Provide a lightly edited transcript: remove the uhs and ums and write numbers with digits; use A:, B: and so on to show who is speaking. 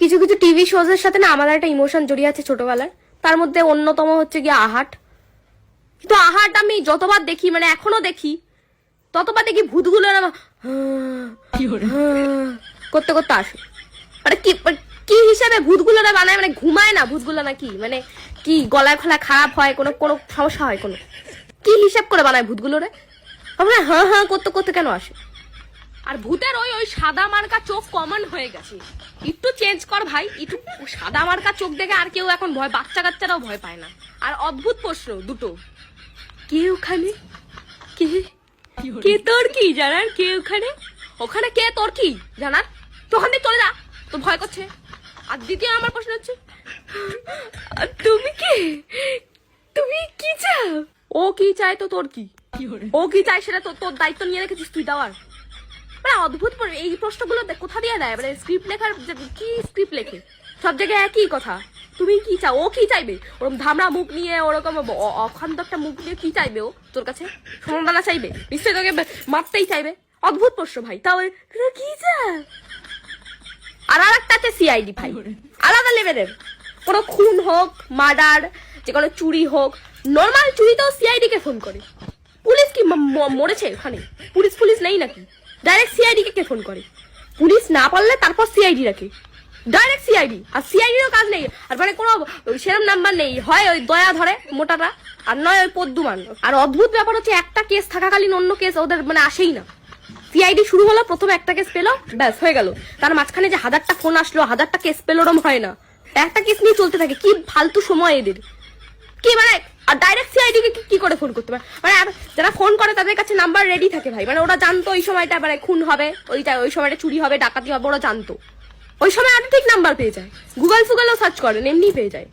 A: কিছু কিছু TV shows এর সাথে না আমাদের একটা ইমোশন জড়িয়ে আছে ছোটবেলায়, তার মধ্যে অন্যতম হচ্ছে গিয়ে আহাট। কিন্তু আহাট আমি যতবার দেখি, মানে এখনো দেখি, ততবার দেখি ভূতগুলো করতে করতে আসে। মানে কি হিসাবে ভূতগুলো বানায়, মানে ঘুমায় না ভূতগুলো নাকি, মানে কি গলায় খোলা খারাপ হয়, কোনো কোনো সমস্যা হয়, কোনো কি হিসাব করে বানায় ভূতগুলো রে? হ্যাঁ হ্যাঁ করতে করতে কেন আসে? আর ভূতের ওই ওই সাদা মার্কা চোখ কমন হয়ে গেছে, একটু চেঞ্জ কর ভাই। একটু সাদা মার্কা চোখ দেখে আর কেউ এখন ভয়, বাচ্চা কাচ্চারাও ভয় পায় না। আর অদ্ভুত প্রশ্ন দুটো, কে ওখানে, কে কে তোর কি জানার, কে ওখানে, ওখানে কে তোর কি জানার, তো ওখান থেকে চলে যা, তো ভয় করছে। আর দ্বিতীয় আমার প্রশ্ন হচ্ছে, তুমি কে, তুমি কি চাও? ও কি চায় তো তোর কি, ও কি চায় সেটা তো তোর দায়িত্ব নিয়ে রেখেছিস তুই দেওয়ার। মানে অদ্ভুত এই প্রশ্নগুলো কোথা দিয়ে দেয়, মানে স্ক্রিপ্ট লেখার কি স্ক্রিপ্ট লেখে, সব জায়গায় একই কথা। তুমি কি চাও, ও কি চাইবে, ওরকম ধামড়া মুখ নিয়ে, ওরকম অখান্ত একটা মুখ নিয়ে কি চাইবে ও তোর কাছে? সমাধানা চাইবে নিশ্চয়ই, তোকে মারতেই চাইবে। অদ্ভুত প্রশ্ন ভাই। তাও কি চাও? আর একটা আছে সিআইডি ভাই, আলাদা লেভেলের। কোনো খুন হোক, মার্ডার, যে কোনো চুরি হোক, নর্মাল চুরিতেও সিআইডি কে ফোন করে। পুলিশ কি মরেছে ওখানে? পুলিশ নেই নাকি? ডাইরেক্ট সিআইডি কে ফোন করে। পুলিশ না পারলে তারপর সিআইডি রাখে, ডাইরেক্ট সিআইডি। আর সিআইডিরও কাজ নেই, আর মানে কোনো সেরম নাম্বার নেই, হয় ওই দয়া ধরে মোটাটা, আর নয় ওই পদ্মুমান। আর অদ্ভুত ব্যাপার হচ্ছে, একটা কেস থাকাকালীন অন্য কেস ওদের মানে আসেই না। সিআইডি শুরু হলো, প্রথমে একটা কেস পেলো, ব্যাস হয়ে গেল। তার মাঝখানে যে 1000টা ফোন আসলো, 1000টা কেস পেলো, ওরম হয় না। একটা কেস নিয়ে চলতে থাকে, কি ফালতু সময় এদের, কি মানে। আর ডাইরেক্ট সিআইডি কে কি করে ফোন করতে পারে? মানে যারা ফোন করে তাদের কাছে নাম্বার রেডি থাকে ভাই, মানে ওরা জানতো ওই সময়টা মানে খুন হবে, ওই সময়টা চুরি হবে, ডাকাতি হবে, ওরা জানতো। ওই সময় আগে ঠিক নাম্বার পেয়ে যায়, গুগল ফুগলও সার্চ করেন, এমনি পেয়ে যায়।